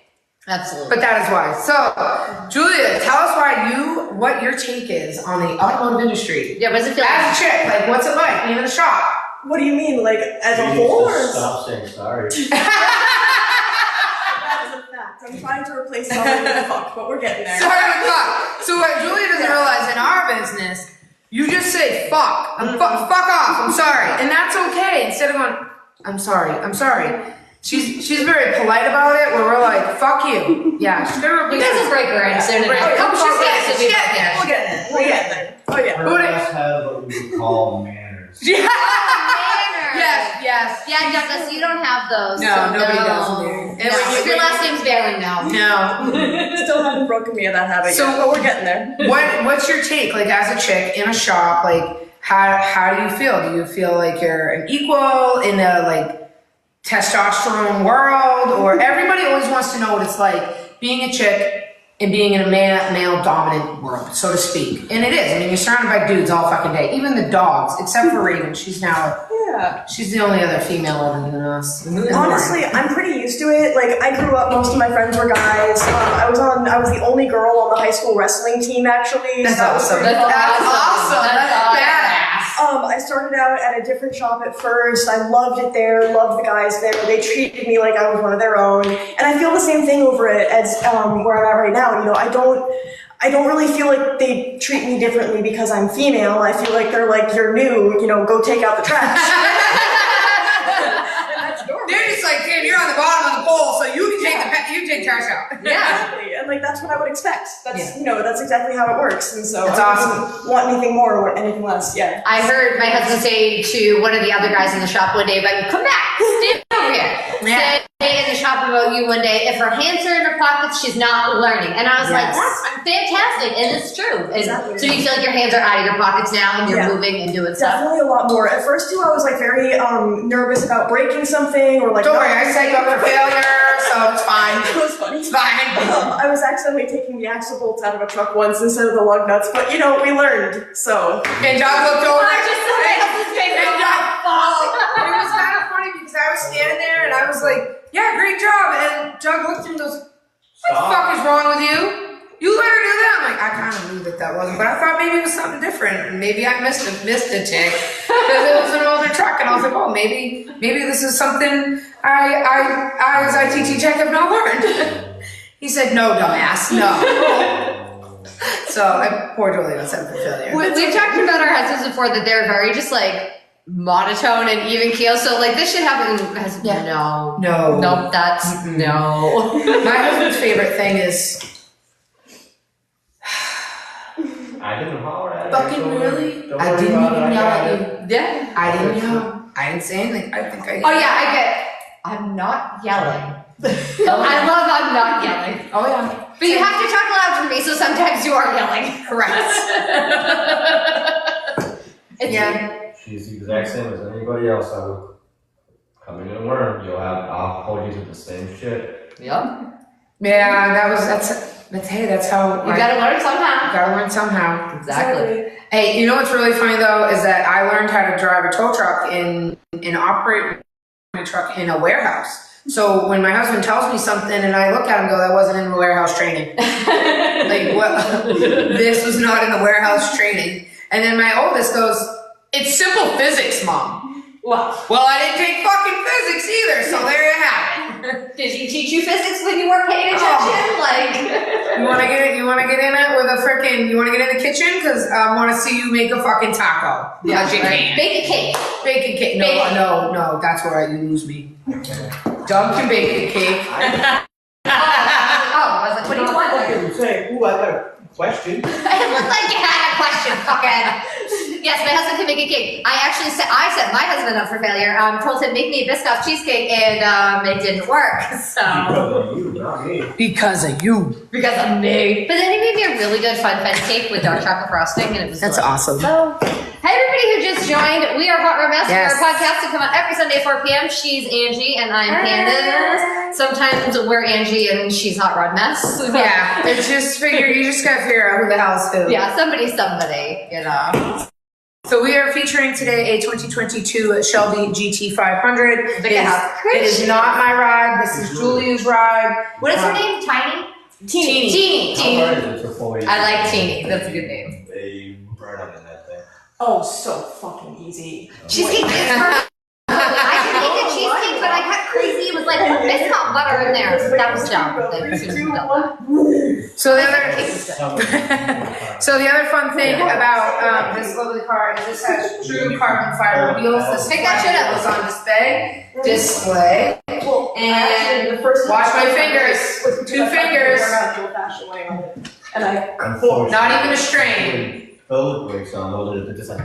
Absolutely. But that is why. So, Julia, tell us what your take is on the automotive industry. Yeah, what does it feel As a like? chick, like what's it like being in the shop? What do you mean, like as a You whole? just Or stop saying sorry. that is a fact. I'm trying to replace something with fuck, but we're getting there. Sorry to fuck. So what Julia doesn't realize in our business, you just say fuck. Fuck off. I'm sorry. And that's okay. Instead of going, I'm sorry. She's very polite about it, where we're like, fuck you. Yeah, she's gonna You replace guys will break her in soon enough. Oh, Couple she's more weeks getting to be it. back in. We're getting there. We're getting there. Oh yeah. Her ass had what we would call manners. Yeah. Manners. Yes. Yeah, Douglas, you don't have those. No, so nobody no. does. And No. when you- If your last name's Bailey, no. No. Still haven't broken me of that habit So- yet, but we're getting there. What's your take, like as a chick in a shop, like how do you feel? Do you feel like you're an equal in a like testosterone world, or everybody always wants to know what it's like being a chick and being in a male dominant world, so to speak. And it is. I mean, you're surrounded by dudes all fucking day. Even the dogs, except for Raven. She's the only other female other than us. Honestly, I'm pretty used to it. Like, I grew up, most of my friends were guys. I was the only girl on the high school wrestling team, actually. That's so that was awesome. pretty fun. That's awesome. That's badass. I started out at a different shop at first. I loved it there, loved the guys there. They treated me like I was one of their own. And I feel the same thing over it as where I'm at right now. You know, I don't really feel like they treat me differently because I'm female. I feel like they're like, you're new, you know, go take out the trash. And that's normal. They're just like, dude, you're on the bottom of the pole, so you take trash out. Exactly. And like that's what I would expect. That's Yeah. you know, that's exactly how it works. And so That's I awesome. wouldn't want anything more or anything less. Yeah. I heard my husband say to one of the other guys in the shop one day, like, come back, stand over here. Yeah. Say in the shop about you one day, if her hands are in her pockets, she's not learning. And I was like, Yes. that's fantastic, and it's true. And Exactly. so you feel like your hands are out of your pockets now, and you're Yeah. moving and doing stuff. Definitely a lot more. At first too, I was like very nervous about breaking something or like. Don't not- worry, I set you up for failure, so it's fine. It was funny. It's fine. I was accidentally taking the axle bolts out of a truck once instead of the lug nuts, but you know, we learned, so. And Doug looked over. I just said my husband's face And was Doug, like, it was kind of funny because I was standing there and I was like, yeah, great job. And Doug looked at me and goes, what the fuck is wrong with you? You let her do that? I'm like, I kind of knew that wasn't, but I thought maybe it was something different. And maybe I missed a tick because it was an older truck. And I was like, oh, maybe this is something I as ITT tech have not learned. He said, no, dumbass, no. So poor Julie got set up for failure. We've talked about our husbands before that they're very just like monotone and even keel. So like this should happen. Yeah. No. No. Nope. That's no. My husband's favorite thing is I didn't holler at you. fucking Don't really. worry I didn't about it, even I yell got at it. you. Yeah. I didn't yell. I didn't say anything. I think I. Oh yeah, I get. I'm not yelling. I love I'm not yelling. Oh yeah. But you have to talk loud for me, so sometimes you are yelling. Correct. It's Yeah. She's the exact same as anybody else. I would come in and learn. I'll hold you to the same shit. Yep. Yeah. That's how. You gotta learn somehow. Gotta learn somehow. Exactly. Hey, you know what's really funny though is that I learned how to drive a tow truck and operate my truck in a warehouse. So when my husband tells me something and I look at him and go, that wasn't in the warehouse training. Like what? This was not in the warehouse training. And then my oldest goes, it's simple physics, Mom. Well, Well, I didn't take fucking physics either, so there Did he teach you physics when you weren't paying attention? Like, You wanna get it? You wanna get in it with a frickin'? You wanna get in the kitchen? Cause I wanna see you make a fucking taco. yeah, Cause you can. bake a cake. Bacon cake. No. That's where you lose me. Dunkin' bacon cake. I was like, what do you want? Say, ooh, I got a question. It looked like you had a question, fucking. Yes, my husband can make a cake. I set my husband up for failure. Told him make me a Biscoff cheesecake, and it didn't work. So You, not me. Because of you. because of me. But then he made me a really good fun fence cake with dark chocolate frosting, and it was That's delicious. awesome. So, hey everybody who just joined, we are Hot Rod Mess. Yes. We are a podcast that come out every Sunday at 4 p.m. She's Angie and I'm Candace. Sometimes we're Angie and she's Hot Rod Mess. Yeah, it's just you just gotta figure out who the hell's who. Yeah, somebody, you know. So we are featuring today a 2022 Shelby GT 500. Look at how pretty It is she is. not my ride. This is Julia's ride. What is her name? Tiny? Teeny. How hard is it to fully? I like Teeny. That's a good name. They burn up in that thing. Oh, so fucking easy. Cheesecake is perfect. I can make a cheesecake, but I got crazy. It was like, it's not butter in there. That was dumb. That seems dumb. So the other fun thing about this lovely car is this has true carbon fiber wheels. This Pick that shit up. was on display. Well, And the first watch my fingers. was 2 fingers. the old-fashioned way on it. And I Not even a strain. Those brakes on those are just like.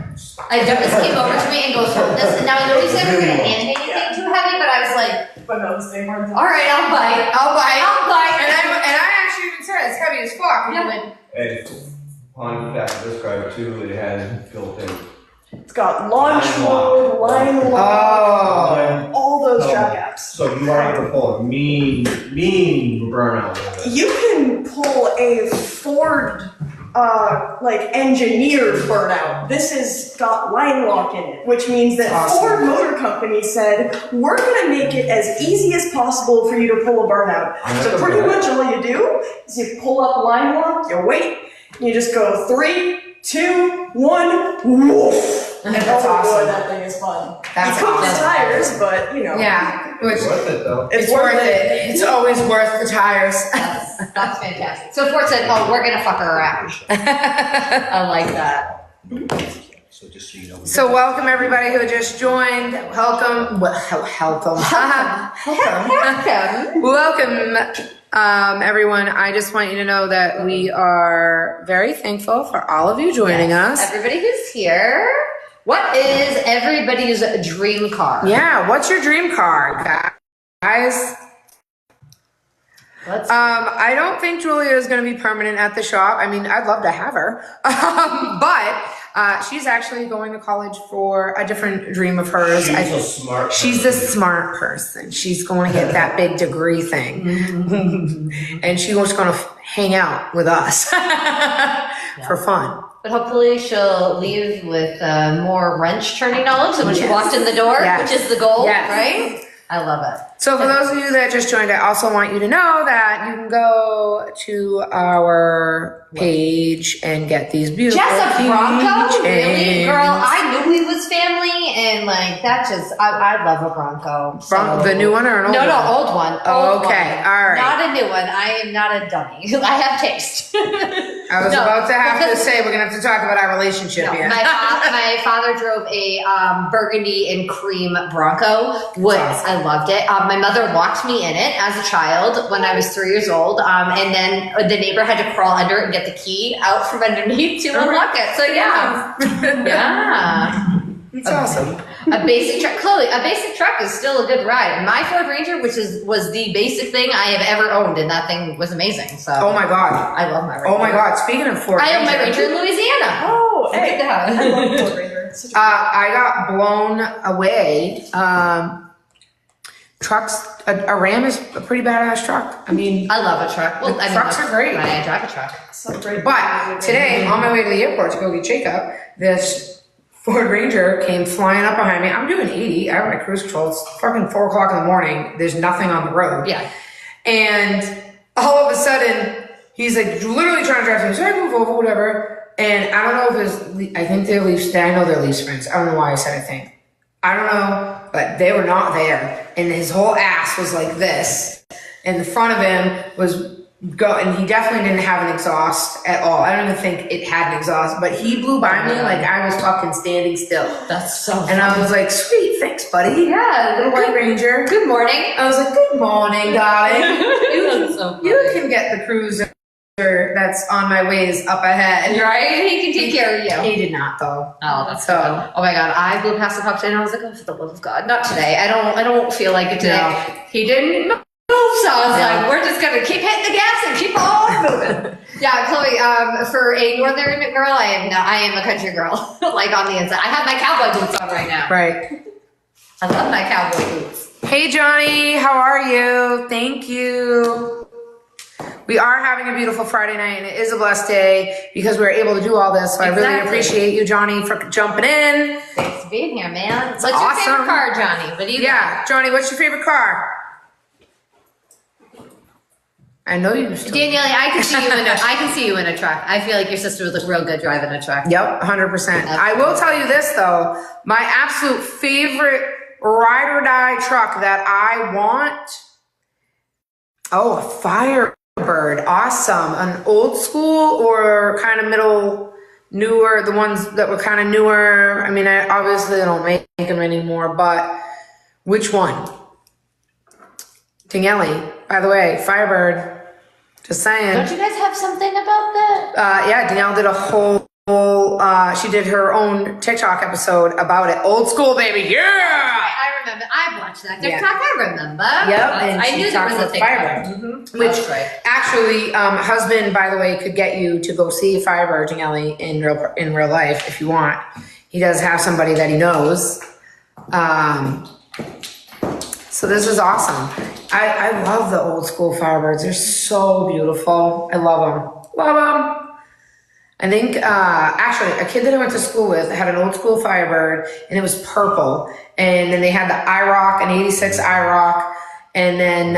I just came over to me and goes, hold this. And now I know you said we were going to hand me anything too heavy, but I was like, but no, they weren't. all right, I'll bite. I'll bite. And And I actually even said it's heavy as fuck. Yeah. Like, And on back to this car too, it has built in. It's got launch mode, line lock, oh. all those track apps. So you are able to pull a mean burnout with it. You can pull a Ford, engineered burnout. This has got line lock in it, which means that Awesome. Ford Motor Company said, we're gonna make it as easy as possible for you to pull a burnout. So pretty much all you do is you pull up line lock, you wait, you just go 3, 2, 1, woof. And That's oh awesome. boy, that thing is fun. That's you cook the awesome. tires, but you know. Yeah, which It's worth it though. it's worth it. It's always worth the tires. that's fantastic. So Ford said, oh, we're going to fuck her around. I like that. So just so you know. So welcome everybody who just joined. Welcome. Welcome, everyone. I just want you to know that we are very thankful for all of you joining us. Everybody who's here, what is everybody's dream car? Yeah, what's your dream car, guys? I don't think Julia is going to be permanent at the shop. I mean, I'd love to have her, but she's actually going to college for a different dream of hers. She's a smart. She's a smart person. She's going to get that big degree thing, and she was going to hang out with us for fun. But hopefully she'll leave with more wrench turning knowledge than when she Yes. walked in the door, Yes. which is the goal, Yes. right? I love it. So for those of you that just joined, I also want you to know that you can go to our page and get these beautiful Jess a Bronco? Really? keychains. Girl, I knew he was family, and like that just, I love a Bronco. So. The new one or an old one? No, old one. Old Okay, one. all right. Not a new one. I am not a dummy. I have taste. I was No, about to have to because- say we're gonna have to talk about our relationship No, here. my father drove a burgundy and cream Bronco, which I loved it. My mother locked me in it as a child when I was 3 years old, and then the neighbor had to crawl under it and get the key out from underneath to unlock it. So yeah, yeah. It's awesome. A basic truck, Chloe. A basic truck is still a good ride. My Ford Ranger, which was the basic thing I have ever owned, and that thing was amazing. So Oh my god. I love my Ranger. Oh my god. Speaking of Ford I own my Ranger, Ranger in Louisiana. Oh, Look at that. I love Ford Ranger. It's such a I got blown away. Trucks. A Ram is a pretty badass truck. I mean, I love a truck. Well, I mean, trucks are great. I drive a truck. so great. But today, on my way to the airport to go get Jacob, this Ford Ranger came flying up behind me. I'm doing 80. I have my cruise control. It's fucking 4 o'clock in the morning. There's nothing on the road. Yeah. And all of a sudden, he's like literally trying to drive me. So I move over, whatever. And I don't know if it's, I think they're Leafs. I know they're Leafs fans. I don't know why I said I think. I don't know, but they were not there. And his whole ass was like this. And the front of him was and he definitely didn't have an exhaust at all. I don't even think it had an exhaust, but he blew by me like I was fucking standing still. That's so funny. And I was like, sweet, thanks, buddy. Yeah, Little White Ranger. Good morning. I was like, good morning, darling. That's so funny. You can get the cruiser that's on my ways up ahead. Right? He can take care of you. He did not, though. Oh, that's So- good. Oh my god, I blew past the cop today and I was like, oh, for the love of God, not today. I don't feel like it today. No. He didn't move, so I was like, we're just gonna keep hitting the gas and keep on moving. Yeah, Chloe. For a northern girl, I am a country girl. Like on the inside, I have my cowboy boots on right now. Right. I love my cowboy boots. Hey, Johnny, how are you? Thank you. We are having a beautiful Friday night, and it is a blessed day because we were able to do all this. So I really Exactly. appreciate you, Johnny, for jumping in. Thanks for being here, man. What's awesome. your favorite car, Johnny? What do you got? Yeah, Johnny, what's your favorite car? I know you. Danielle, I can see you in a truck. I feel like your sister would look real good driving a truck. Yep, 100%. I will tell you this though, my absolute favorite ride or die truck that I want. Oh, a Firebird, awesome. An old school or kind of middle, newer, the ones that were kind of newer. I mean, I obviously don't make them anymore, but which one? Danielle, by the way, Firebird. Just saying. Don't you guys have something about that? Yeah, Danielle did a whole, she did her own TikTok episode about it. Old school, baby, yeah! I remember. I watched that TikTok. I remember. Yep, and I she knew there talks was a about TikTok. Firebird. Mm-hmm. Which That's right. actually, husband, by the way, could get you to go see Firebird, Danielle, in real life if you want. He does have somebody that he knows. So this is awesome. I love the old school Firebirds. They're so beautiful. I love them. Love them. I think, actually, a kid that I went to school with had an old school Firebird, and it was purple. And then they had the IROC, an 86 IROC. And then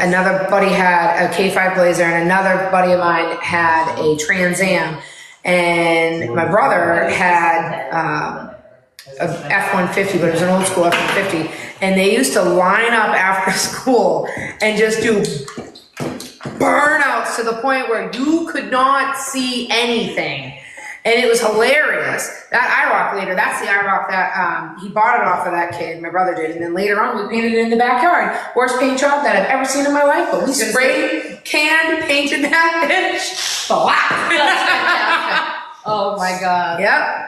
another buddy had a K5 Blazer, and another buddy of mine had a Trans Am. And my brother had, a F-150, but it was an old school F-150. And they used to line up after school and just do burnouts to the point where you could not see anything. And it was hilarious. That IROC later, that's the IROC that he bought it off of that kid, my brother did. And then later on, we painted it in the backyard. Worst paint job that I've ever seen in my life, but we sprayed, canned, painted that bitch black. That's fantastic. Oh my god. Yep.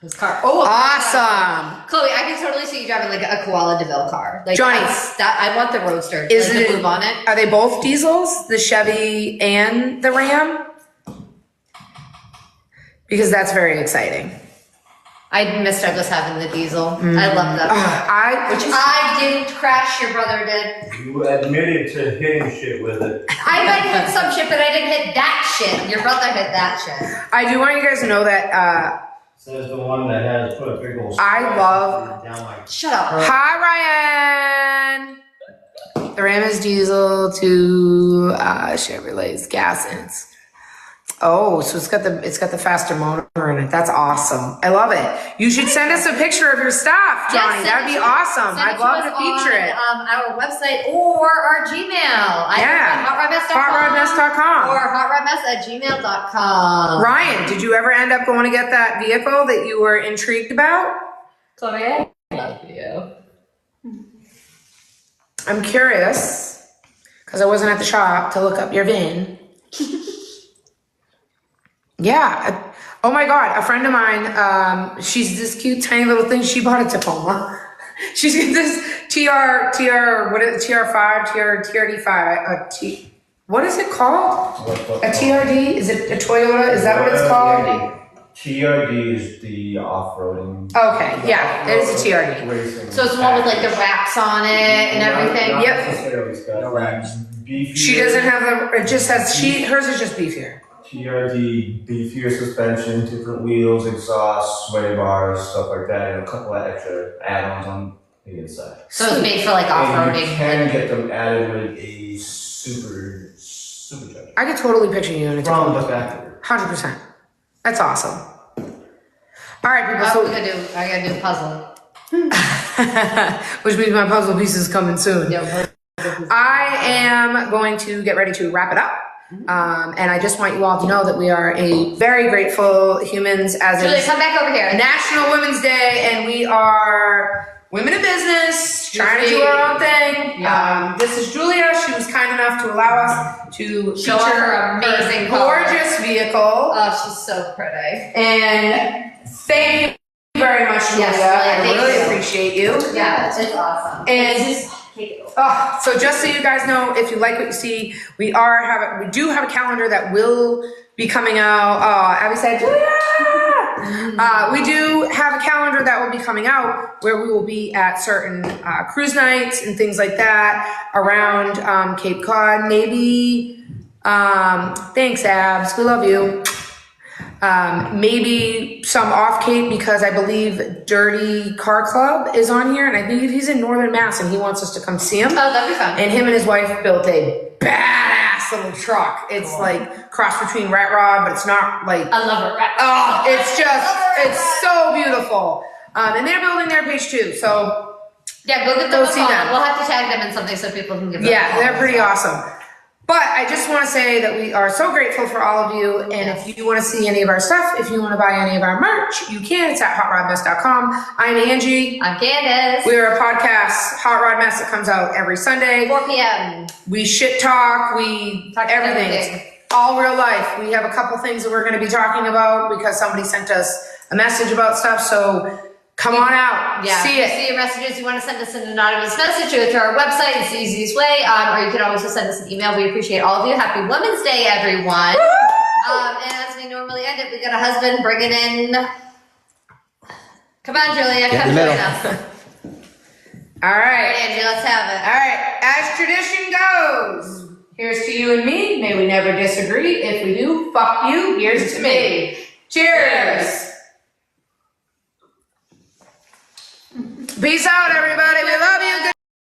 This car. Oh, Awesome. Chloe, I can totally see you driving like a Koala DeVille car. Like Johnny. I want the Roadster. Is like it- the blue bonnet. Are they both diesels, the Chevy and the Ram? Because that's very exciting. I miss Douglas having the diesel. I love that. Which I didn't crash, your brother did. You admitted to hitting shit with it. I might have hit some shit, but I didn't hit that shit. Your brother hit that shit. I do want you guys to know that Says the one that has put a big old. I love- down my. Shut up. hi Ryan. The Ram is diesel to Chevrolet's gas ins. Oh, so it's got the faster motor in it. That's awesome. I love it. You should send us a picture of your stuff, Johnny. Yes, That'd be awesome. Send it I'd love to us feature on, it. our website or our Gmail. Yeah. HotRodMess.com. HotRodMess.com. Or HotRodMess@gmail.com. Ryan, did you ever end up going to get that vehicle that you were intrigued about? Chloe, I love you. I'm curious, because I wasn't at the shop to look up your VIN. Yeah. Oh my God, a friend of mine, she's this cute tiny little thing. She bought a Tacoma. She's got this TRD5, what is it called? A TRD? Is it a Toyota? Is that what it's called? TRD is the off-roading. Okay, yeah, it is a TRD. Racing. So it's the one with like the wraps on it and everything. Not Yep. necessarily, it's got No racks. beefier- She doesn't have it just has, hers is just beefier. TRD, beefier suspension, different wheels, exhaust, sway bars, stuff like that, and a couple of extra add-ons on the inside. So it's made for like And you off-roading. can get them added with a supercharger. I could totally picture you in a From Tacoma. the factory. 100%. That's awesome. All right, people. I So, gotta do a puzzle. which means my puzzle piece is coming soon. I am going to get ready to wrap it up. And I just want you all to know that we are a very grateful humans as Julie, it's come back over here. National Women's Day, and we are women in business, trying to do our own thing. Yeah. This is Julia. She was kind enough to allow us to Show feature her amazing car. gorgeous vehicle. Oh, she's so pretty. And thank you very much, Julia. Yes, Julia, I thank really you. appreciate you. Yeah, it's awesome. And so just so you guys know, if you like what you see, we do have a calendar that will be coming out. Abby said, Julia! We do have a calendar that will be coming out where we will be at certain cruise nights and things like that around Cape Cod. Maybe, thanks Abs, we love you. Maybe some off Cape because I believe Dirty Car Club is on here, and I believe he's in Northern Mass and he wants us to come see him. Oh, that'd be fun. And him and his wife built a badass little truck. It's like cross between Rat Rod, but it's not like. I love her. Oh, it's so beautiful. And they're building their page too, so. Yeah, go give them a see call. them. We'll have to tag them in something so people can give them a Yeah, call. they're pretty awesome. But I just want to say that we are so grateful for all of you. And if you want to see any of our stuff, if you want to buy any of our merch, you can. It's at hotrodmess.com. I'm Angie. I'm Candace. We are a podcast, Hot Rod Mess, that comes out every Sunday. 4 p.m. We shit talk, we Talk everything. everything. It's all real life. We have a couple things that we're going to be talking about because somebody sent us a message about stuff. So come on out, Yeah, see if it. you see your messages, you want to send us an anonymous message, go to our website. It's the easiest way. Or you can always just send us an email. We appreciate all of you. Happy Women's Day, everyone. And as we normally end it, we got a husband bringing in. Come on, Julia, Get come in the join middle. us. All All right. right, Angie, let's have it. All right, as tradition goes, here's to you and me. May we never disagree. If we do, fuck you. Here's to me. Cheers. Peace out, everybody. We love you.